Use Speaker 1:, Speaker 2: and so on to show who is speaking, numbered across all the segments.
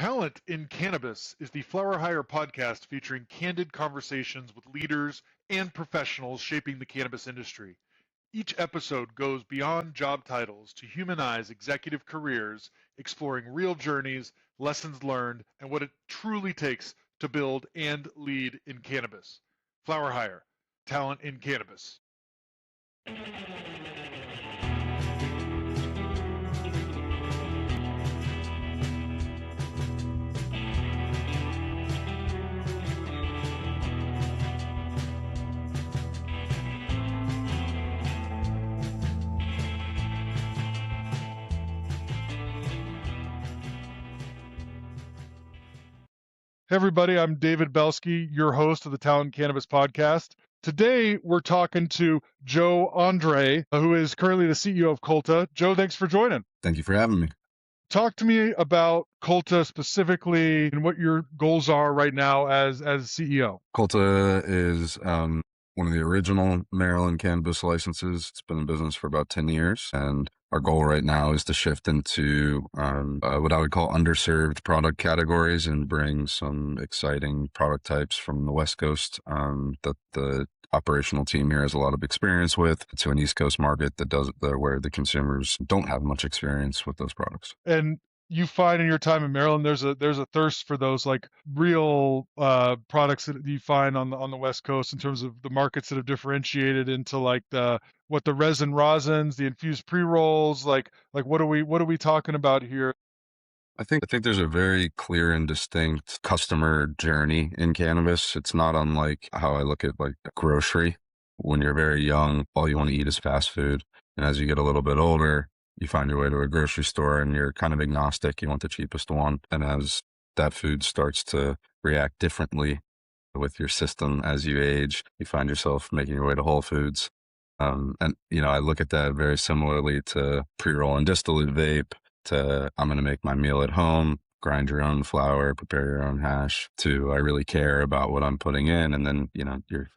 Speaker 1: Talent in Cannabis is the Flower Hire podcast featuring candid conversations with leaders and professionals shaping the cannabis industry. Each episode goes beyond job titles to humanize executive careers, exploring real journeys, lessons learned, and what it truly takes to build and lead in cannabis. Flower Hire, Talent in Cannabis. Hey everybody, I'm David Belsky, your host of the Talent Cannabis Podcast. Today we're talking to Joe Andreae, who is currently the CEO of Culta. Joe, thanks for joining.
Speaker 2: Thank you for having me.
Speaker 1: Talk to me about Culta specifically and what your goals are right now as CEO.
Speaker 2: Culta is one of the original Maryland cannabis licenses. It's been in business for about 10 years. And our goal right now is to shift into what I would call underserved product categories and bring some exciting product types from the West Coast that the operational team here has a lot of experience with to an East Coast market where the consumers don't have much experience with those products.
Speaker 1: And you find in your time in Maryland, there's a thirst for those like real products that you find on the West Coast in terms of the markets that have differentiated into like the resin rosins, the infused pre-rolls, like what are we talking about here?
Speaker 2: I think there's a very clear and distinct customer journey in cannabis. It's not unlike how I look at like a grocery. When you're very young, all you want to eat is fast food. And as you get a little bit older, you find your way to a grocery store and you're kind of agnostic. You want the cheapest one. And as that food starts to react differently with your system as you age, you find yourself making your way to Whole Foods. I look at that very similarly to pre-roll and distillate vape, to I'm going to make my meal at home, grind your own flour, prepare your own hash, to I really care about what I'm putting in. And then,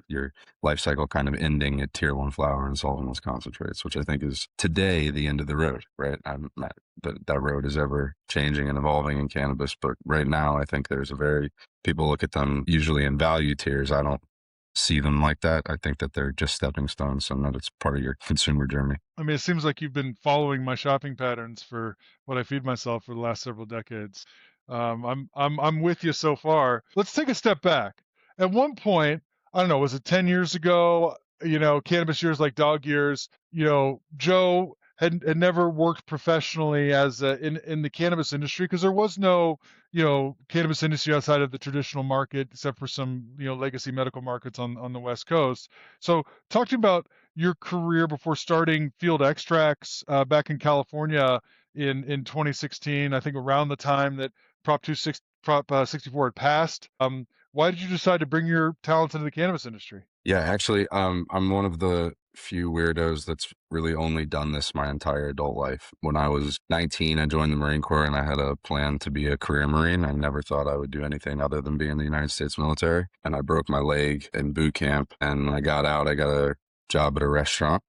Speaker 2: your life cycle kind of ending at tier 1 flour and solventless concentrates, which I think is today the end of the road, right? That road is ever changing and evolving in cannabis. But right now, I think people look at them usually in value tiers. I don't see them like that. I think that they're just stepping stones and that it's part of your consumer journey.
Speaker 1: I mean, it seems like you've been following my shopping patterns for what I feed myself for the last several decades. I'm with you so far. Let's take a step back. At one point, I don't know, was it 10 years ago? Cannabis years like dog years. Joe had never worked professionally as in the cannabis industry because there was no cannabis industry outside of the traditional market, except for some legacy medical markets on the West Coast. So talk to me about your career before starting Field Extracts back in California in 2016. I think around the time that Prop 64 had passed. Why did you decide to bring your talents into the cannabis industry?
Speaker 2: Yeah, actually, I'm one of the few weirdos that's really only done this my entire adult life. When I was 19, I joined the Marine Corps and I had a plan to be a career Marine. I never thought I would do anything other than be in the United States military. And I broke my leg in boot camp. And when I got out, I got a job at a restaurant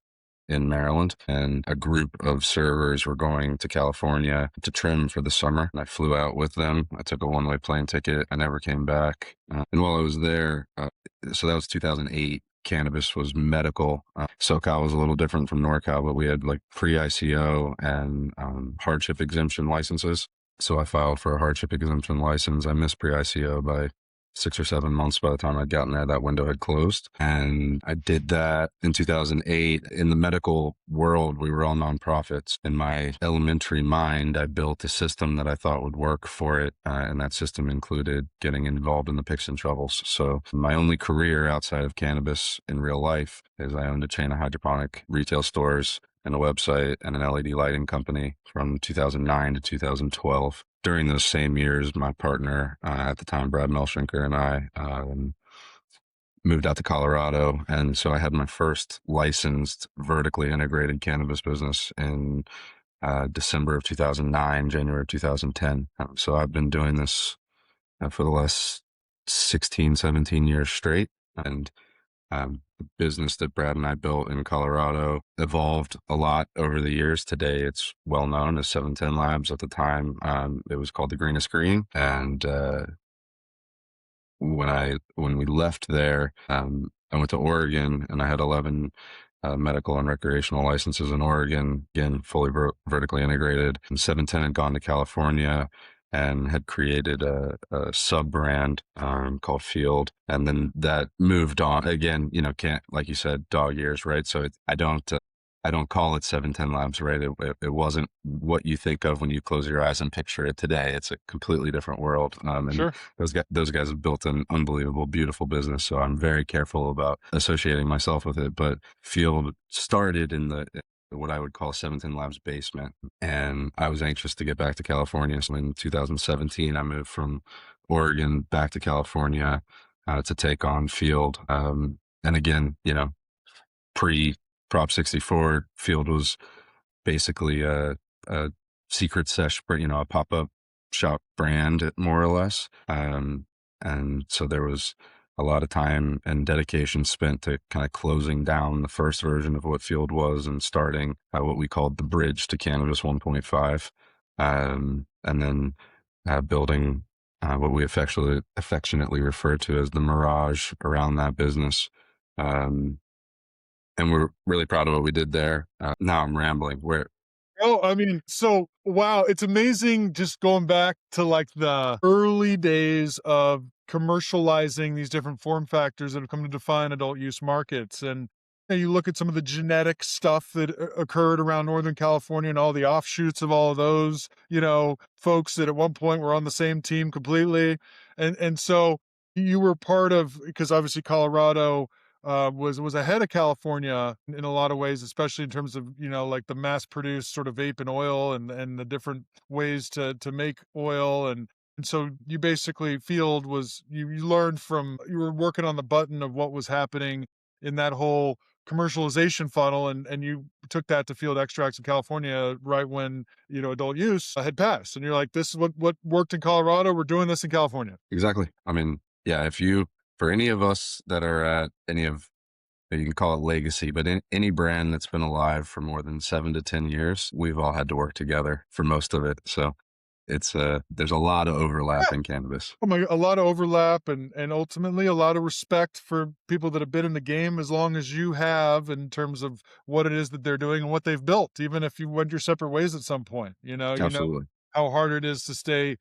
Speaker 2: in Maryland, and a group of servers were going to California to trim for the summer. And I flew out with them. I took a one-way plane ticket. I never came back. And while I was there, so that was 2008. Cannabis was medical. SoCal was a little different from NorCal, but we had like pre-ICO and hardship exemption licenses. So I filed for a hardship exemption license. I missed pre-ICO by 6 or 7 months. By the time I'd gotten there, that window had closed. And I did that in 2008. In the medical world, we were all nonprofits. In my elementary mind, I built a system that I thought would work for it. And that system included getting involved in the picks and shovels. So my only career outside of cannabis in real life is I owned a chain of hydroponic retail stores and a website and an LED lighting company from 2009 to 2012. During those same years, my partner at the time, Brad Melshinker, and I moved out to Colorado. And so I had my first licensed vertically integrated cannabis business in December of 2009, January of 2010. So I've been doing this for the last 16, 17 years straight. And The business that Brad and I built in Colorado evolved a lot over the years. Today, it's well known as 710 Labs. At the time, it was called the Greenest Green. And when we left there, I went to Oregon, and I had 11 medical and recreational licenses in Oregon, again, fully vertically integrated. And 710 had gone to California and had created a sub brand called Field. And then that moved on again, can't, like you said, dog years, right? So I don't call it 710 Labs, right? It wasn't what you think of when you close your eyes and picture it today. It's a completely different world. And
Speaker 1: Sure.
Speaker 2: those guys have built an unbelievable, beautiful business. So I'm very careful about associating myself with it. But Field started in what I would call 710 Labs basement. And I was anxious to get back to California. So in 2017, I moved from Oregon back to California to take on Field. And again, pre Prop 64, Field was basically a secret sesh, a pop-up shop brand, more or less. And so there was a lot of time and dedication spent to kind of closing down the first version of what Field was and starting what we called the bridge to Cannabis 1.5. And then building what we affectionately refer to as the Mirage around that business. And we're really proud of what we did there. Now I'm rambling.
Speaker 1: Oh, I mean, so wow, it's amazing just going back to like the early days of commercializing these different form factors that have come to define adult use markets. And you look at some of the genetic stuff that occurred around Northern California and all the offshoots of all of those, folks that at one point were on the same team completely. And so you were part of, because obviously Colorado was ahead of California in a lot of ways, especially in terms of like the mass produced sort of vape and oil and the different ways to make oil and so you basically Field was you learned from you were working on the button of what was happening in that whole commercialization funnel and you took that to Field Extracts in California right when adult use had passed and you're like this is what worked in Colorado, we're doing this in California.
Speaker 2: Exactly. I mean, yeah, for any of us that are at any of, you can call it legacy, but any brand that's been alive for more than 7 to 10 years, we've all had to work together for most of it. So there's a lot of overlap in cannabis.
Speaker 1: Oh my, a lot of overlap and ultimately a lot of respect for people that have been in the game as long as you have in terms of what it is that they're doing and what they've built, even if you went your separate ways at some point,
Speaker 2: Absolutely.
Speaker 1: how hard it is to stay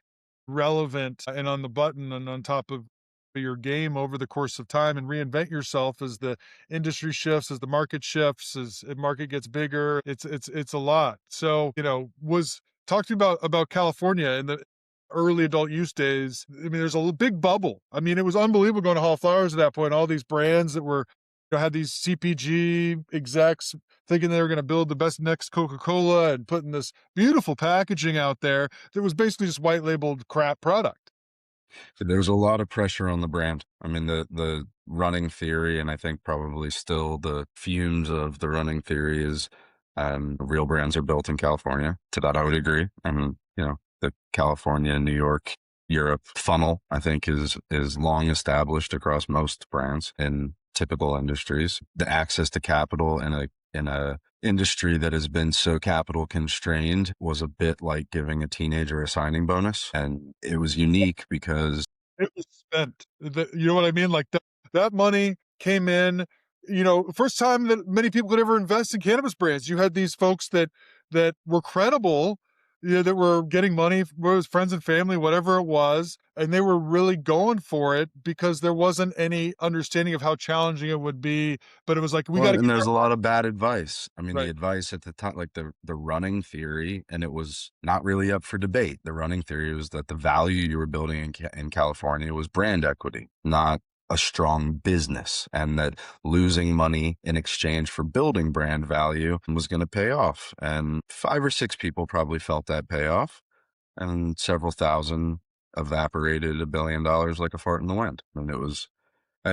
Speaker 1: relevant and on the button and on top of your game over the course of time and reinvent yourself as the industry shifts, as the market shifts, as the market gets bigger. It's a lot. So, was talk to me about California in the early adult use days. I mean, there's a big bubble. I mean, it was unbelievable going to Hall of Flowers at that point. All these brands that were, had these CPG execs thinking they were going to build the best next Coca-Cola and putting this beautiful packaging out there that was basically just white labeled crap product.
Speaker 2: There's a lot of pressure on the brand. I mean, the running theory, and I think probably still the fumes of the running theory is real brands are built in California. To that, I would agree. I mean, the California, New York, Europe funnel, I think is long established across most brands in typical industries. The access to capital in a industry that has been so capital constrained was a bit like giving a teenager a signing bonus. And it was unique because
Speaker 1: It was spent. You know what I mean? Like that money came in, first time that many people could ever invest in cannabis brands. You had these folks that were credible, that were getting money, whether it was friends and family, whatever it was, and they were really going for it because there wasn't any understanding of how challenging it would be. But it was like we got to
Speaker 2: and
Speaker 1: get
Speaker 2: there's
Speaker 1: our
Speaker 2: a lot of bad advice. I mean, the
Speaker 1: right.
Speaker 2: advice at the time, like the running theory, and it was not really up for debate. The running theory was that the value you were building in California was brand equity, not a strong business, and that losing money in exchange for building brand value was going to pay off. And 5 or 6 people probably felt that payoff, and several thousand evaporated $1 billion like a fart in the wind. And it was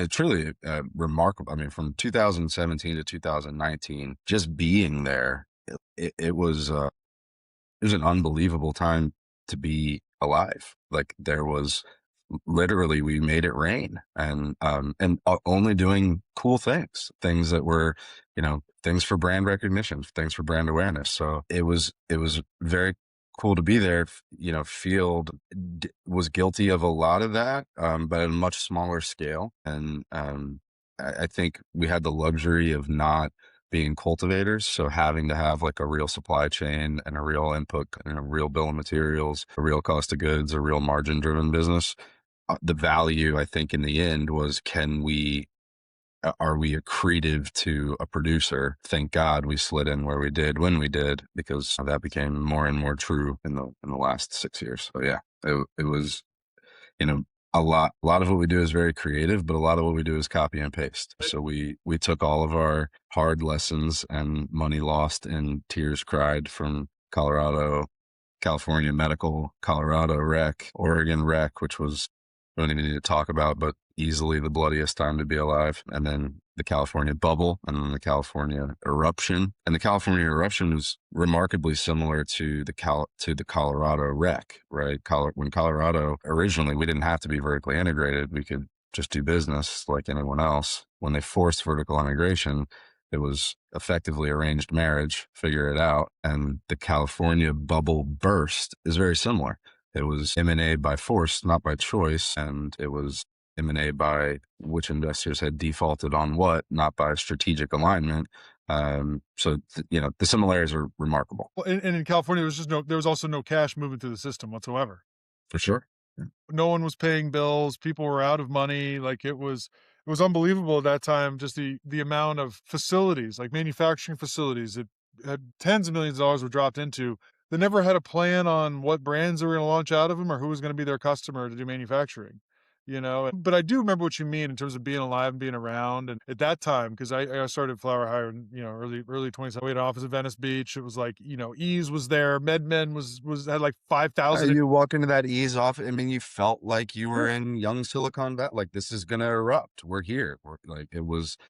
Speaker 2: truly remarkable. I mean, from 2017 to 2019, just being there, it was an unbelievable time to be alive. Like there was literally we made it rain, and only doing cool things that were, things for brand recognition, things for brand awareness. So it was very cool to be there. Field was guilty of a lot of that, but at a much smaller scale. And I think we had the luxury of not being cultivators, so having to have like a real supply chain and a real input and a real bill of materials, a real cost of goods, a real margin driven business. The value, I think, in the end was, are we accretive to a producer? Thank God we slid in where we did when we did, because that became more and more true in the last 6 years. So yeah, it was, you know, a lot of what we do is very creative, but a lot of what we do is copy and paste. So we took all of our hard lessons and money lost and tears cried from Colorado, California medical, Colorado rec, Oregon rec, which was, we don't even need to talk about, but easily the bloodiest time to be alive. And then the California bubble, and then the California eruption. And the California eruption was remarkably similar to the Colorado wreck, right? When Colorado, originally, we didn't have to be vertically integrated. We could just do business like anyone else. When they forced vertical integration, it was effectively arranged marriage, figure it out. And the California bubble burst is very similar. It was M&A by force, not by choice. And it was M&A by which investors had defaulted on what, not by strategic alignment. So the similarities are remarkable.
Speaker 1: Well, and in California, there was also no cash moving through the system whatsoever.
Speaker 2: For sure.
Speaker 1: No one was paying bills. People were out of money. Like it was unbelievable at that time. Just the amount of facilities, like manufacturing facilities that had tens of millions of dollars were dropped into. They never had a plan on what brands they were going to launch out of them or who was going to be their customer to do manufacturing. But I do remember what you mean in terms of being alive and being around. And at that time, because I started Flower Hire in, early 20s. We had an office at Venice Beach. It was like, Ease was there. MedMen had like 5,000.
Speaker 2: You walk into that Ease office, I mean, you felt like you were in young Silicon Valley. Like, this is going to erupt. We're here.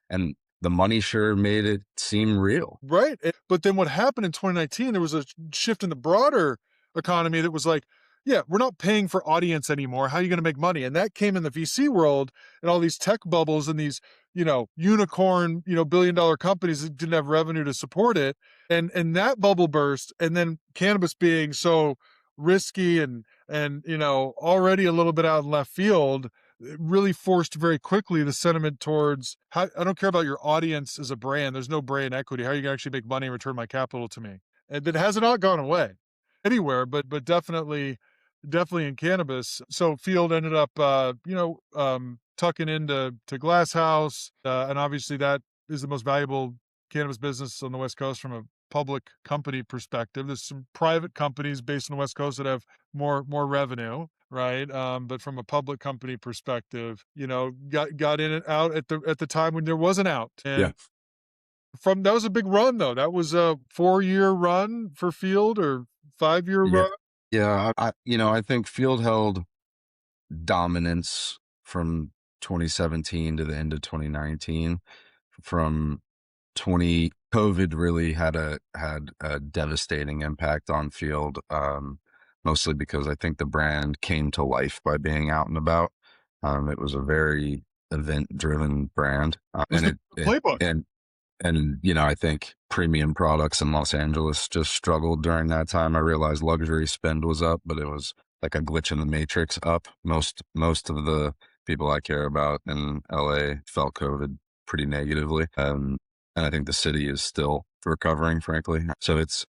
Speaker 2: And the money sure made it seem real.
Speaker 1: Right. But then what happened in 2019, there was a shift in the broader economy that was like, yeah, we're not paying for audience anymore. How are you going to make money? And that came in the VC world and all these tech bubbles and these, unicorn, billion-dollar companies that didn't have revenue to support it. And that bubble burst. And then cannabis being so risky and already a little bit out in left field, it really forced very quickly the sentiment towards, I don't care about your audience as a brand. There's no brand equity. How are you going to actually make money and return my capital to me? And that has not gone away anywhere, but definitely in cannabis. So Field ended up, tucking into Glass House. And obviously that is the most valuable cannabis business on the West Coast from a public company perspective. There's some private companies based on the West Coast that have more revenue, right? But from a public company perspective, got in and out at the time when there was an out. And that was a big run though. That was a 4-year run for Field or 5-year run.
Speaker 2: Yeah, I think Field held dominance from 2017 to the end of 2019. From COVID really had a devastating impact on Field, mostly because I think the brand came to life by being out and about. It was a very event-driven brand,
Speaker 1: Playbook.
Speaker 2: And I think premium products in Los Angeles just struggled during that time. I realized luxury spend was up, but it was like a glitch in the matrix up. Most of the people I care about in LA felt COVID pretty negatively. And I think the city is still recovering, frankly. So it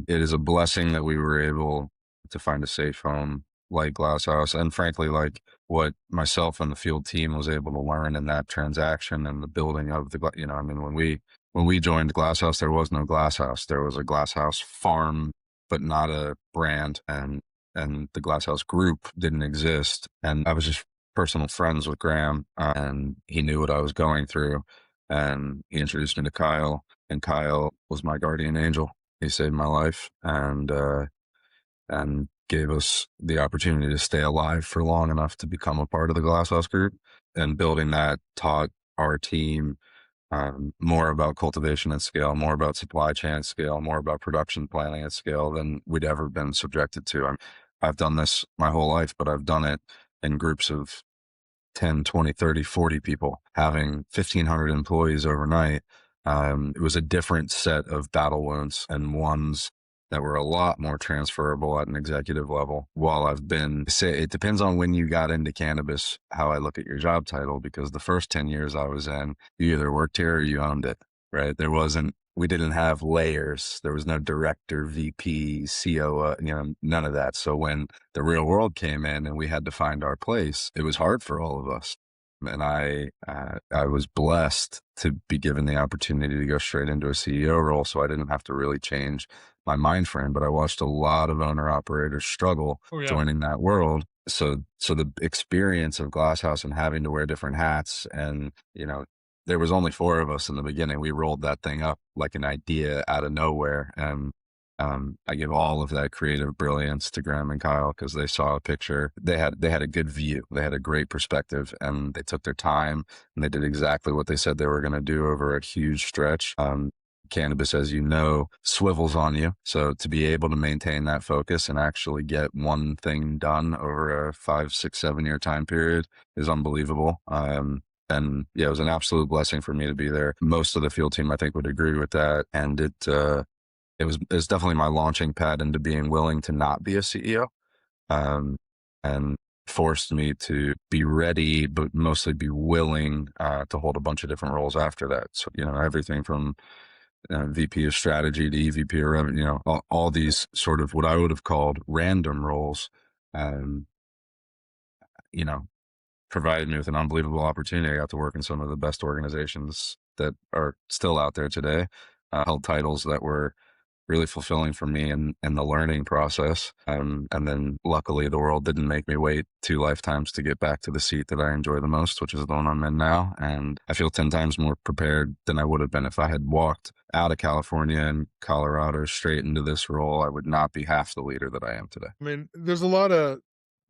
Speaker 2: is a blessing that we were able to find a safe home like Glass House, and frankly, like what myself and the Field team was able to learn in that transaction and the building of when we joined Glass House, there was no Glass House. There was a Glass House farm, but not a brand, and the Glass House group didn't exist. And I was just personal friends with Graham, and he knew what I was going through, and he introduced me to Kyle, and Kyle was my guardian angel. He saved my life, and gave us the opportunity to stay alive for long enough to become a part of the Glass House group. And building that taught our team more about cultivation at scale, more about supply chain at scale, more about production planning at scale than we'd ever been subjected to. I've done this my whole life, but I've done it in groups of 10, 20, 30, 40 people, having 1,500 employees overnight. It was a different set of battle wounds, and ones that were a lot more transferable at an executive level. While I've been, say, it depends on when you got into cannabis, how I look at your job title, because the first 10 years I was in, you either worked here or you owned it, right? We didn't have layers. There was no director, VP, COO, none of that. So when the real world came in and we had to find our place, it was hard for all of us. And I was blessed to be given the opportunity to go straight into a CEO role, so I didn't have to really change my mind frame. But I watched a lot of owner operators struggle
Speaker 1: Oh yeah.
Speaker 2: joining that world. So the experience of Glasshouse and having to wear different hats, and there was only 4 of us in the beginning. We rolled that thing up like an idea out of nowhere, and I give all of that creative brilliance to Graham and Kyle, because they saw a picture. They had a good view. They had a great perspective, and they took their time, and they did exactly what they said they were going to do over a huge stretch. Cannabis, as you know, swivels on you. So to be able to maintain that focus and actually get one thing done over a 5, 6, 7 year time period is unbelievable. And yeah, it was an absolute blessing for me to be there. Most of the field team, I think, would agree with that. And it's definitely my launching pad into being willing to not be a CEO, and forced me to be ready, but mostly be willing to hold a bunch of different roles after that. So, everything from VP of strategy to EVP of revenue, all these sort of what I would have called random roles, um, you know, provided me with an unbelievable opportunity. I got to work in some of the best organizations that are still out there today, held titles that were really fulfilling for me in the learning process. And then luckily the world didn't make me wait 2 lifetimes to get back to the seat that I enjoy the most, which is the one I'm in now. And I feel 10 times more prepared than I would have been if I had walked out of California and Colorado straight into this role. I would not be half the leader that I am today.
Speaker 1: I mean, there's a lot of,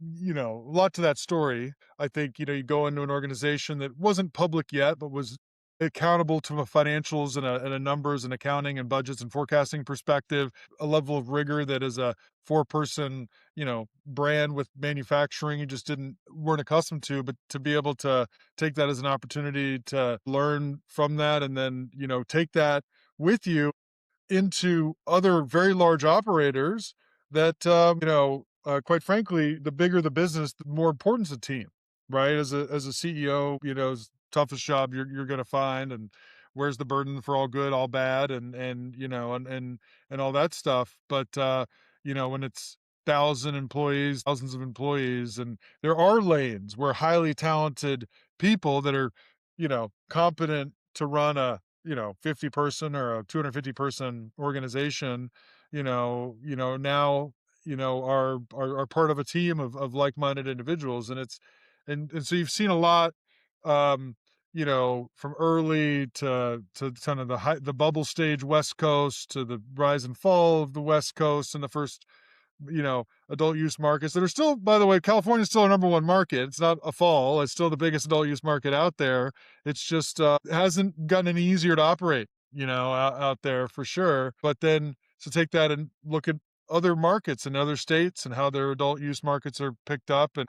Speaker 1: a lot to that story. I think, you go into an organization that wasn't public yet, but was accountable to a financials and a numbers and accounting and budgets and forecasting perspective, a level of rigor that is a 4-person, brand with manufacturing you just weren't accustomed to, but to be able to take that as an opportunity to learn from that and then, take that with you into other very large operators that, quite frankly, the bigger the business, the more important's the team, right? As a CEO, it's the toughest job you're going to find, and where's the burden for all good, all bad, and all that stuff. But when it's thousands of employees, and there are lanes where highly talented people that are, competent to run a 50 person or a 250 person organization, now, are part of a team of like-minded individuals. And so you've seen a lot, um, from early to kind of the bubble stage West Coast, to the rise and fall of the West Coast, and the first, adult use markets that are still, by the way, California's still our number 1 market. It's not a fall. It's still the biggest adult use market out there. It's just, hasn't gotten any easier to operate, out there for sure. But then, so take that and look at other markets and other states and how their adult use markets are picked up. And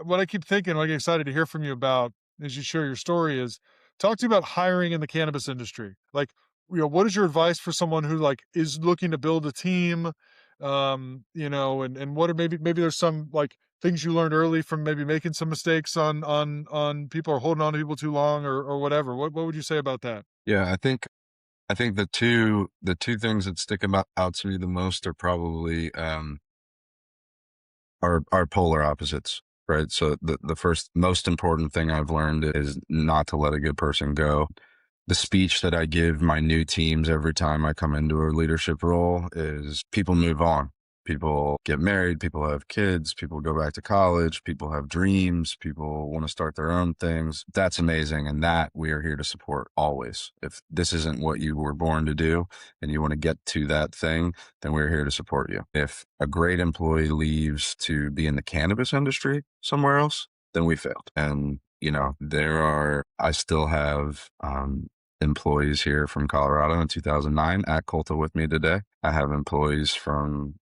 Speaker 1: what I keep thinking, what I get excited to hear from you about as you share your story, is talk to me about hiring in the cannabis industry. Like, what is your advice for someone who is looking to build a team? And what are maybe there's some like things you learned early from maybe making some mistakes on people, or holding on to people too long, or whatever. What would you say about that?
Speaker 2: Yeah, I think the two things that stick out to me the most are probably are polar opposites, right? So the first most important thing I've learned is not to let a good person go. The speech that I give my new teams every time I come into a leadership role is people move on. People get married, people have kids, people go back to college, people have dreams, people want to start their own things. That's amazing. And that we are here to support always. If this isn't what you were born to do and you want to get to that thing, then we're here to support you. If a great employee leaves to be in the cannabis industry somewhere else, then we failed. And, I still have, employees here from Colorado in 2009 at Culta with me today. I have employees from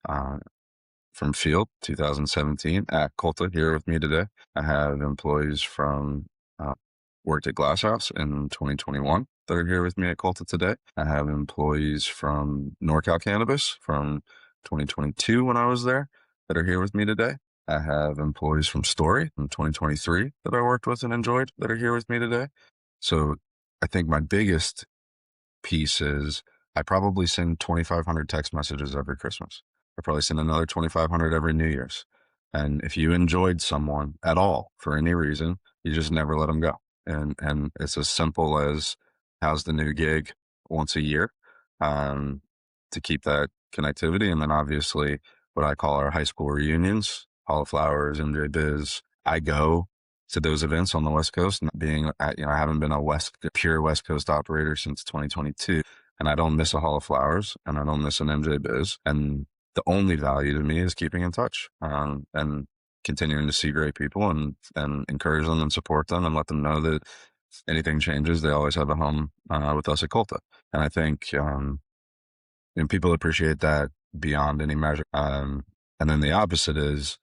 Speaker 2: from field 2017 at Culta here with me today. I have employees from worked at Glasshouse in 2021 that are here with me at Culta today. I have employees from NorCal Cannabis from 2022 when I was there that are here with me today. I have employees from Story in 2023 that I worked with and enjoyed that are here with me today. So I think my biggest piece is I probably send 2,500 text messages every Christmas. I probably send another 2,500 every New Year's. And if you enjoyed someone at all for any reason, you just never let them go. And it's as simple as how's the new gig once a year um, to keep that connectivity. And then obviously what I call our high school reunions, Hall of Flowers, MJ Biz. I go to those events on the West Coast, and being, I haven't been a pure West Coast operator since 2022, and I don't miss a Hall of Flowers, and I don't miss an MJ Biz. And the only value to me is keeping in touch and continuing to see great people and encourage them and support them and let them know that if anything changes, they always have a home with us at Culta. And I think and people appreciate that beyond any measure. And then the opposite is,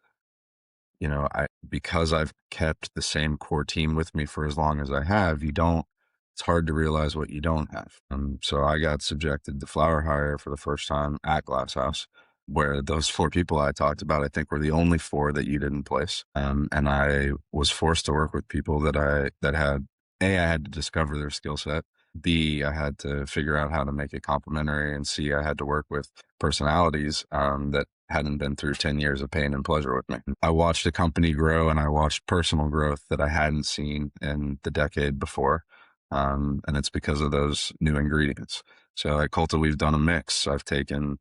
Speaker 2: because I've kept the same core team with me for as long as I have, it's hard to realize what you don't have. So I got subjected to flower hire for the first time at Glasshouse, where those 4 people I talked about, I think were the only 4 that you didn't place. And I was forced to work with people that had, A, I had to discover their skill set. B, I had to figure out how to make it complementary, and C, I had to work with personalities that hadn't been through 10 years of pain and pleasure with me. I watched a company grow, and I watched personal growth that I hadn't seen in the decade before. And it's because of those new ingredients. So at Culta, we've done a mix. I've taken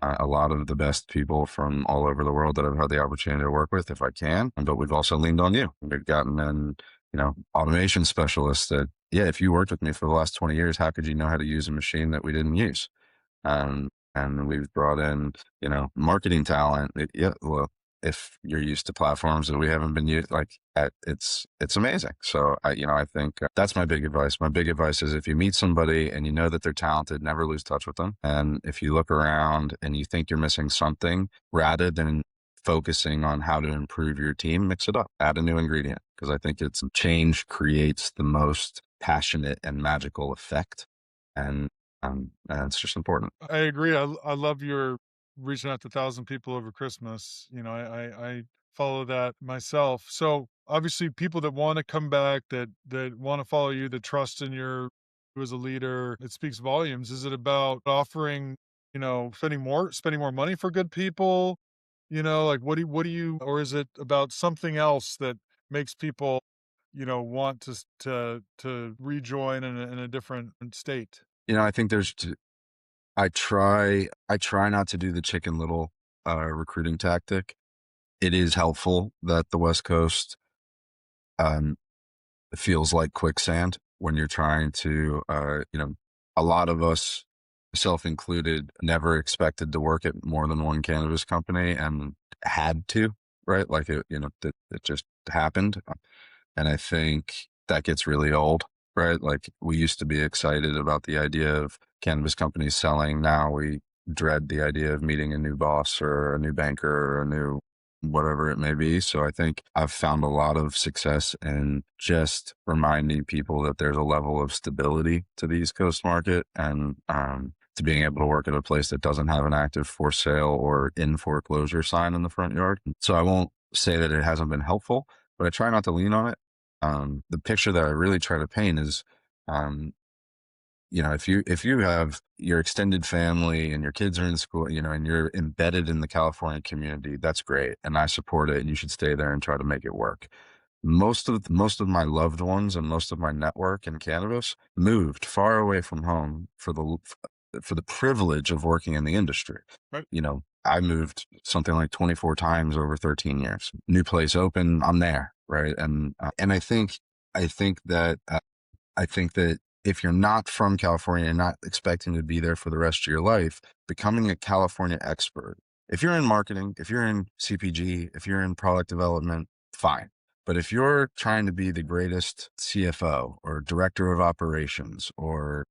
Speaker 2: a lot of the best people from all over the world that I've had the opportunity to work with if I can, but we've also leaned on you. We've gotten in, automation specialists that, if you worked with me for the last 20 years, how could you know how to use a machine that we didn't use? And we've brought in, marketing talent. Well, if you're used to platforms that we haven't been used, it's amazing. So I think that's my big advice. My big advice is if you meet somebody and you know that they're talented, never lose touch with them. And if you look around and you think you're missing something, rather than focusing on how to improve your team, mix it up, add a new ingredient. Because I think change creates the most passionate and magical effect. And it's just important.
Speaker 1: I agree. I love your reaching out to 1,000 people over Christmas. I follow that myself. So obviously people that want to come back, that want to follow you, that trust in you as a leader, it speaks volumes. Is it about offering, spending more money for good people? Like what do you, or is it about something else that makes people, want to rejoin in a different state?
Speaker 2: I think I try not to do the Chicken Little recruiting tactic. It is helpful that the West Coast feels like quicksand when you're trying to, a lot of us, self included, never expected to work at more than one cannabis company and had to, right? Like it just happened. And I think that gets really old, right? Like we used to be excited about the idea of cannabis companies selling. Now we dread the idea of meeting a new boss or a new banker or a new whatever it may be. So I think I've found a lot of success in just reminding people that there's a level of stability to the East Coast market and to being able to work at a place that doesn't have an active for sale or in foreclosure sign in the front yard. So I won't say that it hasn't been helpful, but I try not to lean on it. The picture that I really try to paint is, if you have your extended family and your kids are in school, and you're embedded in the California community, that's great. And I support it, and you should stay there and try to make it work. Most of my loved ones and most of my network in cannabis moved far away from home for the privilege of working in the industry.
Speaker 1: Right.
Speaker 2: I moved something like 24 times over 13 years. New place open, I'm there, right? And I think that if you're not from California and not expecting to be there for the rest of your life, becoming a California expert, if you're in marketing, if you're in CPG, if you're in product development, fine. But if you're trying to be the greatest CFO or director of operations or,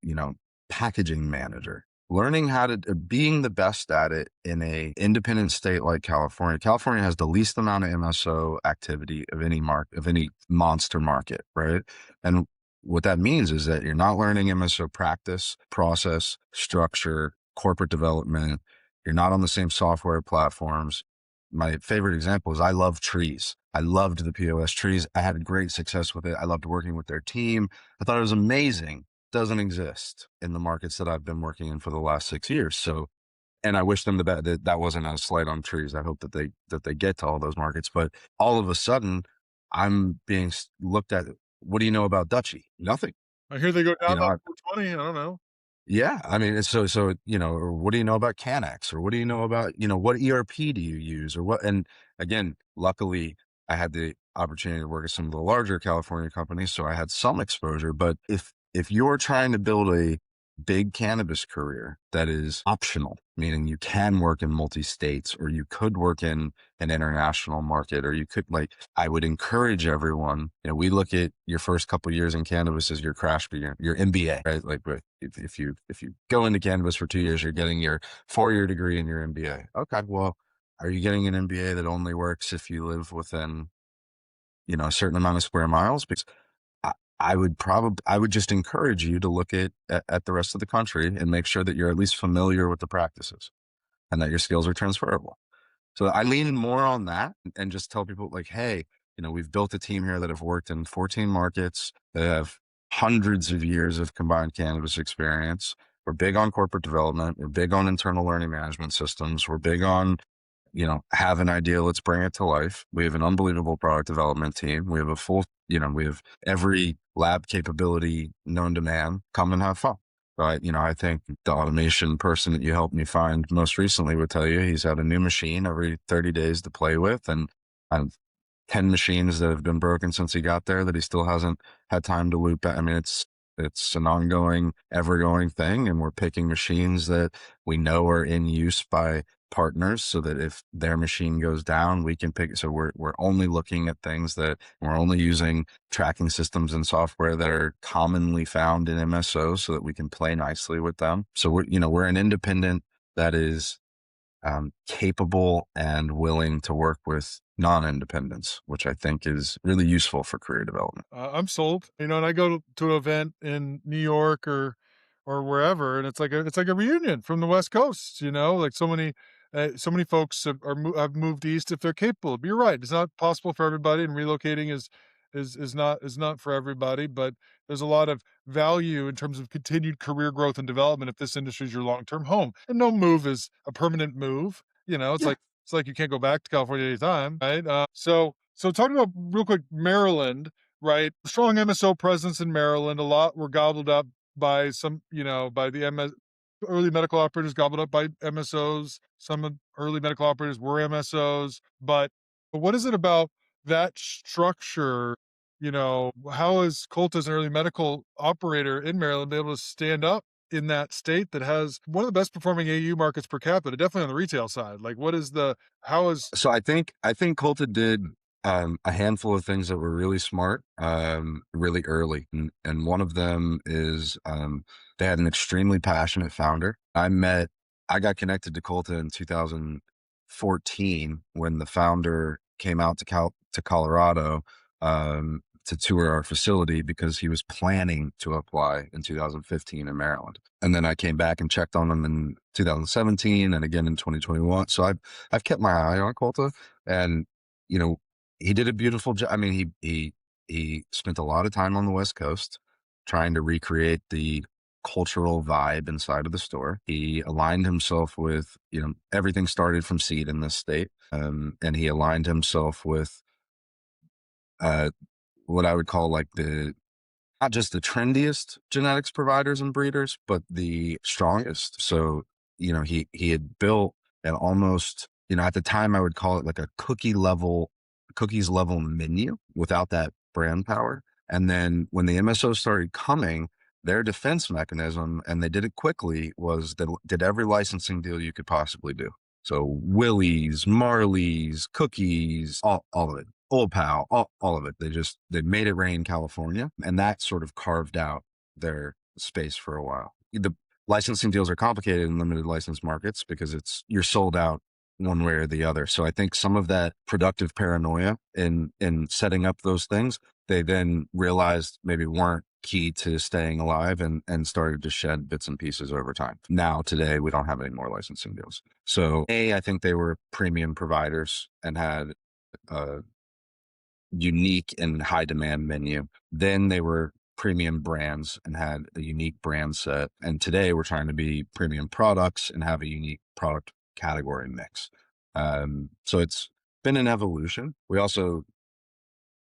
Speaker 2: packaging manager, learning how to being the best at it in a independent state like California. California has the least amount of MSO activity of any monster market, right? And what that means is that you're not learning MSO practice, process, structure, corporate development. You're not on the same software platforms. My favorite example is I love trees. I loved the POS trees. I had great success with it. I loved working with their team. I thought it was amazing. Doesn't exist in the markets that I've been working in for the last 6 years. So, and I wish them the best. That wasn't a slight on trees. I hope that they get to all those markets. But all of a sudden, I'm being looked at. What do you know about Dutchy? Nothing.
Speaker 1: I hear they go down
Speaker 2: You know,
Speaker 1: about 420. I don't know.
Speaker 2: yeah, I mean, it's so or what do you know about Canex, or what do you know about what ERP do you use, or what? And again, luckily, I had the opportunity to work at some of the larger California companies, so I had some exposure. But if you're trying to build a big cannabis career that is optional, meaning you can work in multi-states, or you could work in an international market, or you could I would encourage everyone, we look at your first couple years in cannabis as your crash year, your MBA, right? Like if you go into cannabis for 2 years, you're getting your 4-year degree in your MBA. Okay, well, are you getting an MBA that only works if you live within, a certain amount of square miles? Because I, I would just encourage you to look at the rest of the country and make sure that you're at least familiar with the practices and that your skills are transferable. So I lean more on that and just tell people hey, we've built a team here that have worked in 14 markets. They have hundreds of years of combined cannabis experience. We're big on corporate development. We're big on internal learning management systems. We're big on, have an idea, let's bring it to life. We have an unbelievable product development team. We have a full, we have every lab capability known to man. Come and have fun. But, I think the automation person that you helped me find most recently would tell you he's had a new machine every 30 days to play with. And I've 10 machines that have been broken since he got there that he still hasn't had time to loop back. I mean, it's an ongoing, ever going thing. And we're picking machines that we know are in use by partners so that if their machine goes down, we can pick it. So we're only looking at things that we're only using tracking systems and software that are commonly found in MSO so that we can play nicely with them. So we're an independent that is capable and willing to work with non-independents, which I think is really useful for career development.
Speaker 1: I'm sold. And I go to an event in New York or wherever, and it's like a reunion from the West Coast. Like so many folks have moved east if they're capable. But you're right; it's not possible for everybody, and relocating is not for everybody. But there's a lot of value in terms of continued career growth and development if this industry is your long term home. And no move is a permanent move.
Speaker 2: Yeah.
Speaker 1: It's like you can't go back to California anytime, right? So talking about real quick Maryland, right? Strong MSO presence in Maryland. A lot were gobbled up by by the early medical operators gobbled up by MSOs. Some early medical operators were MSOs, but what is it about that structure? How is Culta as an early medical operator in Maryland be able to stand up in that state that has one of the best performing AU markets per capita, definitely on the retail side? Like, how is
Speaker 2: So I think Culta did a handful of things that were really smart, really early, and one of them is they had an extremely passionate founder. I got connected to Culta in 2014 when the founder came out to Colorado to tour our facility because he was planning to apply in 2015 in Maryland. And then I came back and checked on him in 2017 and again in 2021. So I've kept my eye on Culta, and you know he did a beautiful job. I mean, he spent a lot of time on the West Coast trying to recreate the cultural vibe inside of the store. He aligned himself with, everything started from seed in this state. And he aligned himself with uh, what I would call like not just the trendiest genetics providers and breeders, but the strongest. So, he had built an almost, at the time I would call it like a cookies level menu without that brand power. And then when the MSO started coming, their defense mechanism, and they did it quickly, was they did every licensing deal you could possibly do. So Willie's, Marley's, cookies, all of it. Old Pal, all of it. They made it rain California, and that sort of carved out their space for a while. The licensing deals are complicated in limited license markets because you're sold out one way or the other. So I think some of that productive paranoia in setting up those things, they then realized maybe weren't key to staying alive and started to shed bits and pieces over time. Now, today, we don't have any more licensing deals. So I think they were premium providers and had a unique and high demand menu. Then they were premium brands and had a unique brand set. And today we're trying to be premium products and have a unique product category mix. So it's been an evolution. We also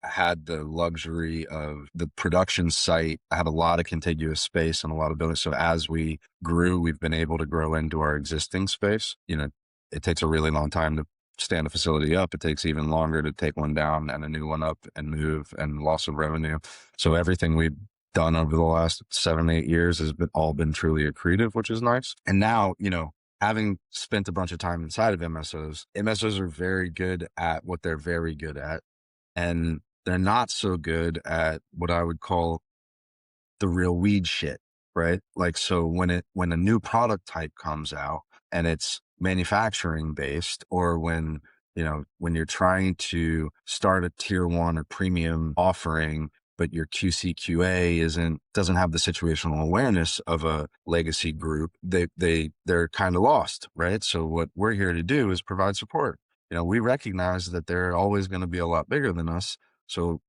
Speaker 2: had the luxury of the production site. I had a lot of contiguous space and a lot of buildings. So as we grew, we've been able to grow into our existing space. It takes a really long time to stand a facility up. It takes even longer to take one down and a new one up and move and loss of revenue. So everything we've done over the last 7, 8 years has all been truly accretive, which is nice. And now, having spent a bunch of time inside of MSOs are very good at what they're very good at. And they're not so good at what I would call the real weed shit, right? Like, so when a new product type comes out and it's manufacturing based, or when you're trying to start a tier one or premium offering, but your QC/QA doesn't have the situational awareness of a legacy group, they're kind of lost, right? So what we're here to do is provide support. We recognize that they're always going to be a lot bigger than us. So,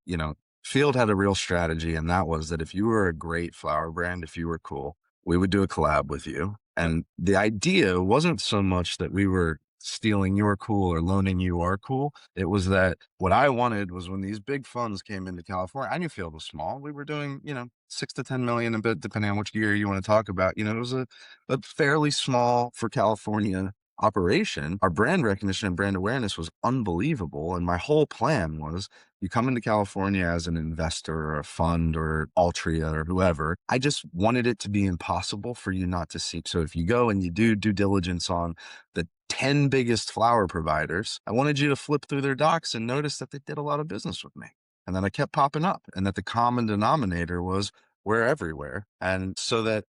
Speaker 2: Field had a real strategy, and that was that if you were a great flower brand, if you were cool, we would do a collab with you. And the idea wasn't so much that we were stealing your cool or loaning you our cool. It was that what I wanted was when these big funds came into California, I knew Field was small. We were doing, 6 to 10 million a bit, depending on which year you want to talk about. It was a fairly small for California operation. Our brand recognition and brand awareness was unbelievable. And my whole plan was, you come into California as an investor or a fund or Altria or whoever, I just wanted it to be impossible for you not to see. So if you go and you do due diligence on the 10 biggest flower providers, I wanted you to flip through their docs and notice that they did a lot of business with me. And then I kept popping up, and that the common denominator was we're everywhere. And so that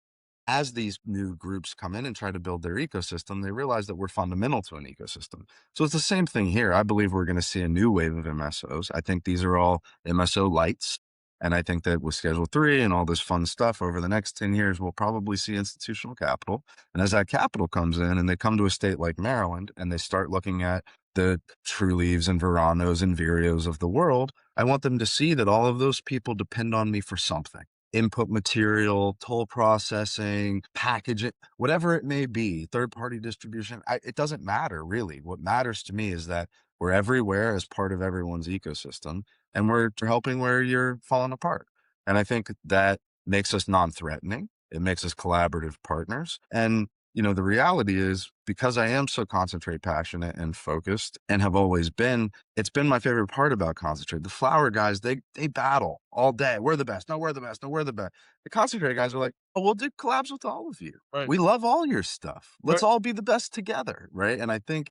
Speaker 2: as these new groups come in and try to build their ecosystem, they realize that we're fundamental to an ecosystem. So it's the same thing here. I believe we're going to see a new wave of MSOs. I think these are all MSO lights. And I think that with Schedule 3 and all this fun stuff over the next 10 years, we'll probably see institutional capital. And as that capital comes in and they come to a state like Maryland and they start looking at the Trulievs and Veranos and Vireos of the world, I want them to see that all of those people depend on me for something. Input material, toll processing, packaging, whatever it may be, third-party distribution. It doesn't matter, really. What matters to me is that we're everywhere as part of everyone's ecosystem, and we're helping where you're falling apart. And I think that makes us non-threatening. It makes us collaborative partners. And the reality is, because I am so concentrate passionate and focused and have always been, it's been my favorite part about concentrate. The flower guys, they battle all day. We're the best. No, we're the best. No, we're the best. The concentrate guys are like, oh, we'll do collabs with all of you.
Speaker 1: Right.
Speaker 2: We love all your stuff. Let's
Speaker 1: Right.
Speaker 2: all be the best together. Right. And I think,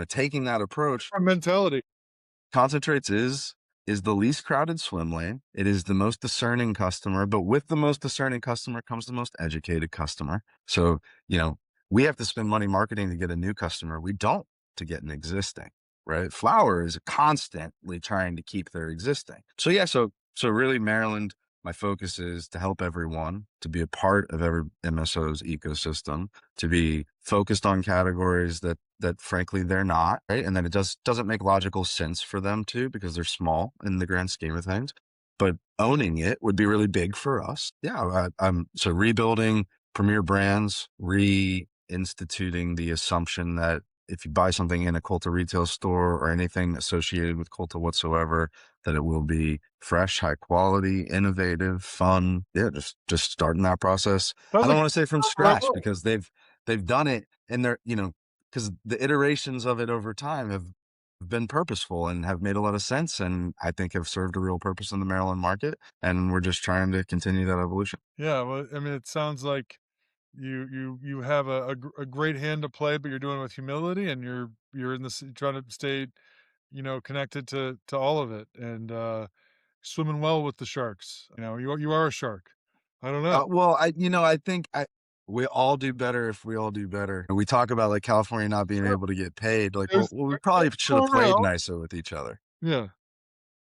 Speaker 2: taking that approach,
Speaker 1: Our mentality.
Speaker 2: concentrates is the least crowded swim lane. It is the most discerning customer, but with the most discerning customer comes the most educated customer. So, we have to spend money marketing to get a new customer. We don't to get an existing, right? Flower is constantly trying to keep their existing. So yeah, so really Maryland, my focus is to help everyone, to be a part of every MSO's ecosystem, to be focused on categories that frankly they're not, right? And then it doesn't make logical sense for them to, because they're small in the grand scheme of things. But owning it would be really big for us. Yeah, so rebuilding premier brands, reinstituting the assumption that if you buy something in a Culta retail store or anything associated with Culta whatsoever, that it will be fresh, high quality, innovative, fun. Yeah, just starting that process.
Speaker 1: Sounds
Speaker 2: I don't
Speaker 1: like
Speaker 2: want to say from
Speaker 1: the right
Speaker 2: scratch
Speaker 1: way.
Speaker 2: because they've done it, and they're, because the iterations of it over time have been purposeful and have made a lot of sense, and I think have served a real purpose in the Maryland market. And we're just trying to continue that evolution.
Speaker 1: Yeah, well, I mean, it sounds like you have a great hand to play, but you're doing it with humility, and you're in this trying to stay, connected to all of it, and swimming well with the sharks. You are a shark. I don't know.
Speaker 2: Well, I think We all do better if we all do better. And we talk about like California not being able to get paid. Like, well,
Speaker 1: There's
Speaker 2: we probably should have
Speaker 1: so
Speaker 2: played
Speaker 1: real.
Speaker 2: nicer with each other.
Speaker 1: Yeah.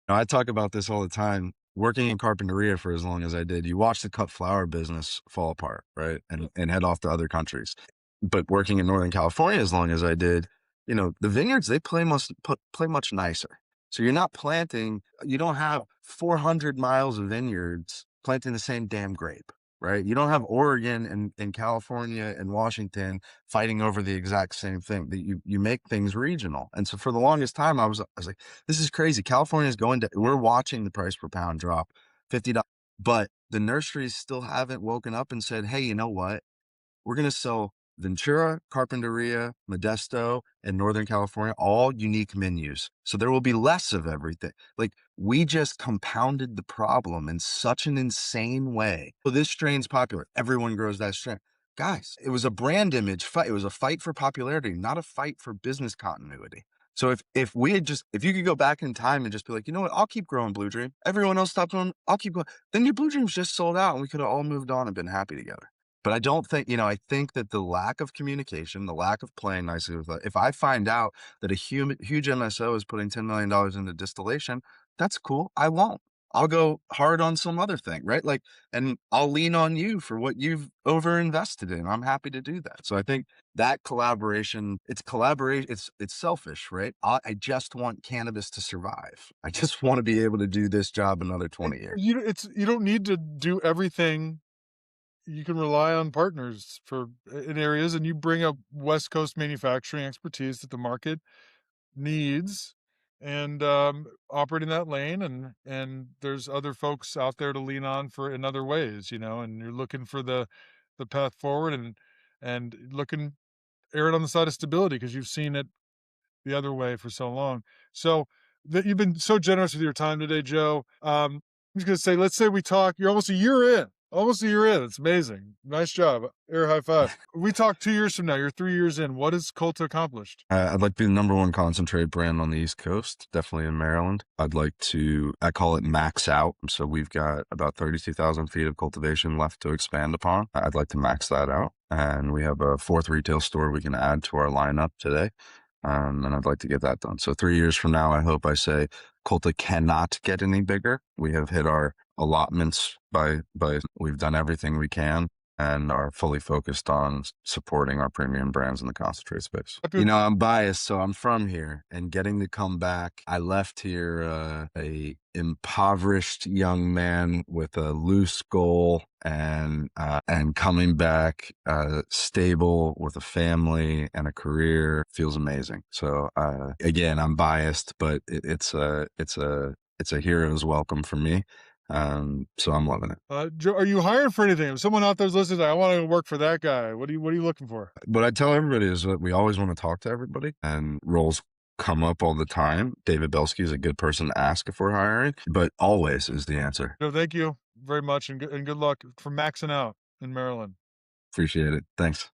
Speaker 2: Now, I talk about this all the time. Working in carpinteria for as long as I did, you watch the cut flower business fall apart, right? And head off to other countries. But working in Northern California as long as I did, the vineyards, they play much nicer. So you're not planting, you don't have 400 miles of vineyards planting the same damn grape, right? You don't have Oregon and California and Washington fighting over the exact same thing. That you make things regional. And so for the longest time, I was like, this is crazy. California is we're watching the price per pound drop $50, but the nurseries still haven't woken up and said, hey, you know what? We're going to sell Ventura, Carpinteria, Modesto, and Northern California, all unique menus. So there will be less of everything. Like, we just compounded the problem in such an insane way. So this strain's popular. Everyone grows that strain. Guys, it was a brand image fight. It was a fight for popularity, not a fight for business continuity. So if you could go back in time and just be like, you know what, I'll keep growing Blue Dream. Everyone else stopped growing, I'll keep going. Then your Blue Dream's just sold out and we could have all moved on and been happy together. But I don't think, I think that the lack of communication, the lack of playing nicely with if I find out that a huge MSO is putting $10 million into distillation, that's cool. I won't. I'll go hard on some other thing, right? Like, and I'll lean on you for what you've over invested in. I'm happy to do that. So I think that collaboration, it's selfish, right? I just want cannabis to survive. I just want to be able to do this job another 20 years.
Speaker 1: You don't need to do everything. You can rely on partners in areas, and you bring up West Coast manufacturing expertise that the market needs, and operate in that lane. And there's other folks out there to lean on in other ways, and you're looking for the path forward, and looking err on the side of stability because you've seen it the other way for so long. So that you've been so generous with your time today, Joe. I'm just gonna say, let's say we talk. You're almost a year in. Almost a year in. It's amazing. Nice job. Air high five. We talk 2 years from now. You're 3 years in. What has Culta accomplished?
Speaker 2: I'd like to be the number one concentrate brand on the East Coast, definitely in Maryland. I call it max out. So we've got about 32,000 feet of cultivation left to expand upon. I'd like to max that out. And we have a fourth retail store we can add to our lineup today. And I'd like to get that done. So 3 years from now, I hope I say Culta cannot get any bigger. We have hit our allotments by we've done everything we can and are fully focused on supporting our premium brands in the concentrate space. I'm biased, so I'm from here, and getting to come back, I left here a impoverished young man with a loose goal, and coming back stable with a family and a career feels amazing. So again, I'm biased, but it's a hero's welcome for me. So I'm loving it.
Speaker 1: Joe, are you hiring for anything? If someone out there's listening, I want to work for that guy. What are you looking for?
Speaker 2: What I tell everybody is that we always want to talk to everybody, and roles come up all the time. David Belsky is a good person to ask if we're hiring, but always is the answer.
Speaker 1: No, thank you very much, and good luck for maxing out in Maryland.
Speaker 2: Appreciate it. Thanks.